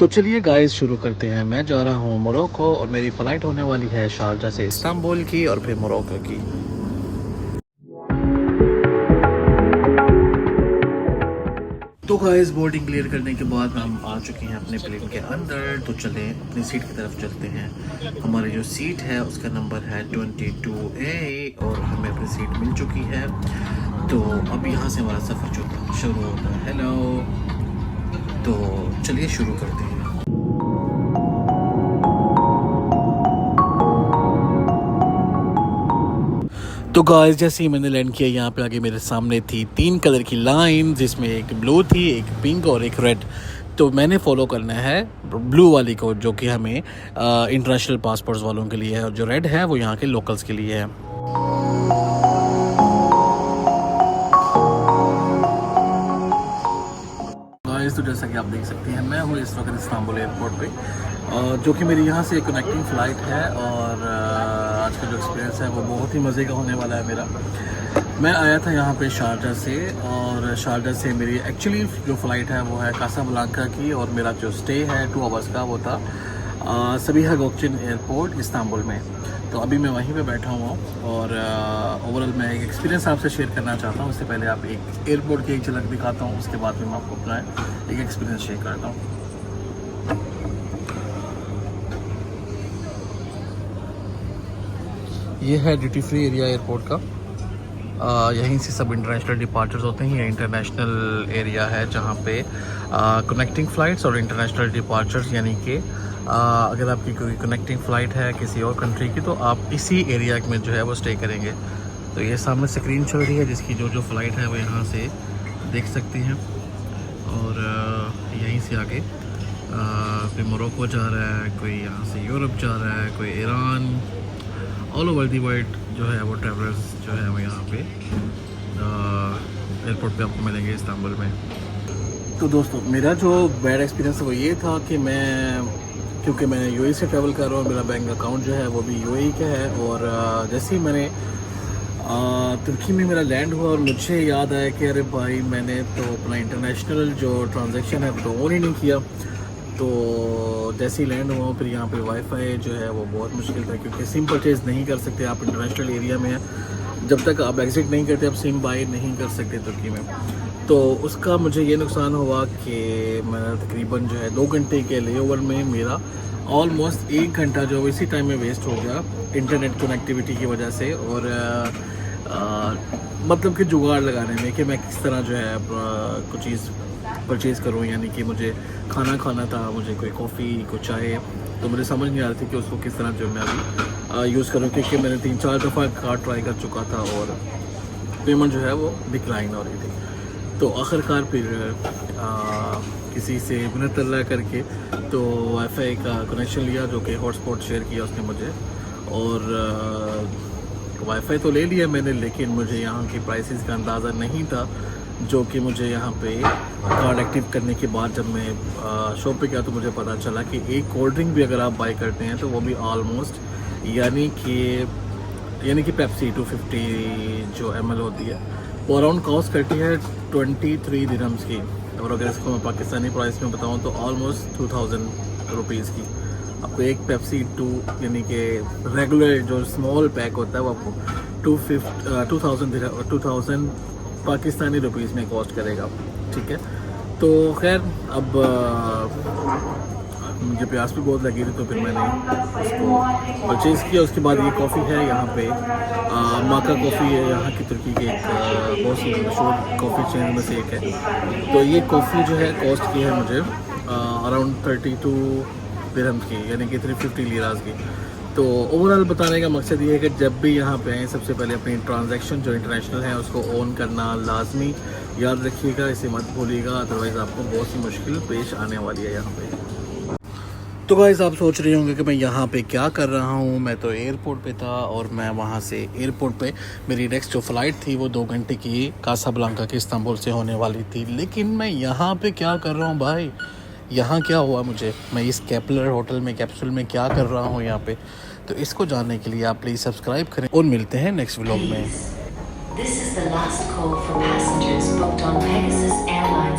तो चलिए गाइस शुरू करते हैं। मैं जा रहा हूँ मोरक्को और मेरी फ़्लाइट होने वाली है शारजा से इस्तांबुल की और फिर मोरक्को की। तो गाइस बोर्डिंग क्लियर करने के बाद हम आ चुके हैं अपने प्लेन के अंदर। तो चलें अपनी सीट की तरफ चलते हैं। हमारी जो सीट है उसका नंबर है 22A और हमें अपनी सीट मिल चुकी है। तो अब यहाँ से हमारा सफ़र शुरू होता है। हेलो, तो चलिए शुरू करते हैं। तो गाइस जैसे ही मैंने लैंड किया, यहाँ पे आगे मेरे सामने थी 3 कलर की लाइन, जिसमें एक ब्लू थी, एक पिंक और एक रेड। तो मैंने फॉलो करना है ब्लू वाली को, जो कि हमें इंटरनेशनल पासपोर्ट्स वालों के लिए है, और जो रेड है वो यहाँ के लोकल्स के लिए है। गाइस तो जैसा कि आप देख सकते हैं, मैं हूँ इस वक्त इस्तांबुल एयरपोर्ट पे, जो कि मेरी यहाँ से कनेक्टिंग फ़्लाइट है। और आज का जो एक्सपीरियंस है वो बहुत ही मज़े का होने वाला है मेरा। मैं आया था यहाँ पे शारजा से, और शारजा से मेरी एक्चुअली जो फ़्लाइट है वो है कासाब्लांका की, और मेरा जो स्टे है 2 आवर्स का वो था सबीहा गोकचेन एयरपोर्ट इस्तांबुल में। तो अभी मैं वहीं पे बैठा हुआ हूँ, और ओवरऑल मैं एक एक्सपीरियंस आपसे शेयर करना चाहता हूँ। उससे पहले आप एक एयरपोर्ट की एक झलक दिखाता हूँ, उसके बाद में मैं आपको अपना एक एक्सपीरियंस शेयर करता हूँ। ये है ड्यूटी फ्री एरिया एयरपोर्ट का। यहीं से सब इंटरनेशनल डिपार्चर्स होते हैं। ये इंटरनेशनल एरिया है जहाँ पे कनेक्टिंग फ़्लाइट्स और इंटरनेशनल डिपार्चर्स, यानी कि अगर आपकी कोई कनेक्टिंग फ़्लाइट है किसी और कंट्री की, तो आप इसी एरिया में जो है वो स्टे करेंगे। तो ये सामने स्क्रीन चल रही है जिसकी जो फ़्लाइट है वो यहाँ से देख सकते हैं। और यहीं से आगे कोई मोरक्को जा रहा है, कोई यहाँ से यूरोप जा रहा है, कोई Iran, all over the world जो है वो ट्रैवलर्स जो है वो यहाँ पे एयरपोर्ट पे आपको मिलेंगे इस्तांबुल में। तो दोस्तों मेरा जो बैड एक्सपीरियंस है वो ये था कि क्योंकि मैं यूएई से ट्रैवल कर रहा हूँ, मेरा बैंक अकाउंट जो है वो भी यूएई का है। और जैसे ही मैंने तुर्की में मेरा लैंड हुआ, और मुझे याद आया कि अरे भाई मैंने तो अपना इंटरनेशनल जो ट्रांजैक्शन है वो तो ऑन ही नहीं किया। तो जैसे ही लैंड हुआ फिर यहाँ पे वाईफाई जो है वो बहुत मुश्किल था, क्योंकि सिम परचेज़ नहीं कर सकते आप इंटरनेशनल एरिया में। जब तक आप एग्ज़िट नहीं करते आप सिम बाई नहीं कर सकते तुर्की में। तो उसका मुझे ये नुकसान हुआ कि मैं तकरीबन जो है 2 घंटे के लेओवर में मेरा ऑलमोस्ट 1 घंटा जो इसी टाइम में वेस्ट हो गया इंटरनेट कनेक्टिविटी की वजह से। और मतलब कि जुगाड़ लगाने में कि मैं किस तरह जो है कुछ चीज़ परचेज़ करूँ, यानी कि मुझे खाना था, मुझे कोई कॉफ़ी कोई चाय, तो मुझे समझ नहीं आ रही थी कि उसको किस तरह जो मैं अभी यूज़ करूँ, क्योंकि मैंने 3-4 दफ़ा कार्ड ट्राई कर चुका था और पेमेंट जो है वो डिक्लाइन हो रही थी। तो आखिरकार फिर किसी से मिन्नत अल्लाह करके तो वाईफाई का कनेक्शन लिया, जो कि हॉटस्पॉट शेयर किया उसने मुझे। और वाईफाई तो ले लिया मैंने, लेकिन मुझे यहाँ की प्राइसेस का अंदाज़ा नहीं था, जो कि मुझे यहाँ पे कार्ड एक्टिव करने के बाद जब मैं शॉप पे गया तो मुझे पता चला कि एक कोल्ड ड्रिंक भी अगर आप बाई करते हैं तो वो भी ऑलमोस्ट यानी कि पेप्सी 250 जो ml होती है वो अराउंड कॉस्ट करती है 23 दिरहम्स की। और अगर इसको मैं पाकिस्तानी प्राइस में बताऊँ तो ऑलमोस्ट 2000 रुपीज़ की आपको एक पेप्सी 2 यानी कि रेगुलर जो स्मॉल पैक होता है वो आपको 2000 पाकिस्तानी रुपीज़ में कॉस्ट करेगा। ठीक है, तो खैर अब मुझे प्यास भी बहुत लगी थी, तो फिर मैंने उसको परचेज़ किया। उसके बाद ये कॉफ़ी है यहाँ पे माका कॉफ़ी है, यहाँ की तुर्की की एक बहुत सी मशहूर कॉफ़ी चेन में से एक है। तो ये कॉफ़ी जो है कॉस्ट की है मुझे अराउंड 32 दिरहम्स की, यानी कि 350 लीराज की। तो ओवरऑल बताने का मकसद ये है कि जब भी यहाँ पे आएँ सबसे पहले अपनी ट्रांजैक्शन जो इंटरनेशनल है उसको ऑन करना लाजमी याद रखिएगा, इसे मत भूलिएगा, अदरवाइज़ आपको बहुत सी मुश्किल पेश आने वाली है यहाँ पे। तो गाइस आप सोच रहे होंगे कि मैं यहाँ पे क्या कर रहा हूँ। मैं तो एयरपोर्ट पे था, और मैं वहाँ से एयरपोर्ट पे मेरी नेक्स्ट जो फ़्लाइट थी वो 2 घंटे की कासाब्लांका के इस्तांबुल से होने वाली थी। लेकिन मैं यहाँ पे क्या कर रहा हूँ भाई, यहाँ क्या हुआ मुझे, मैं इस कैप्लर होटल में कैप्सूल में क्या कर रहा हूँ यहाँ पे। तो इसको जानने के लिए आप प्लीज़ सब्सक्राइब करें, और मिलते हैं नेक्स्ट व्लॉग में। This is the last call for passengers booked on Pegasus Airlines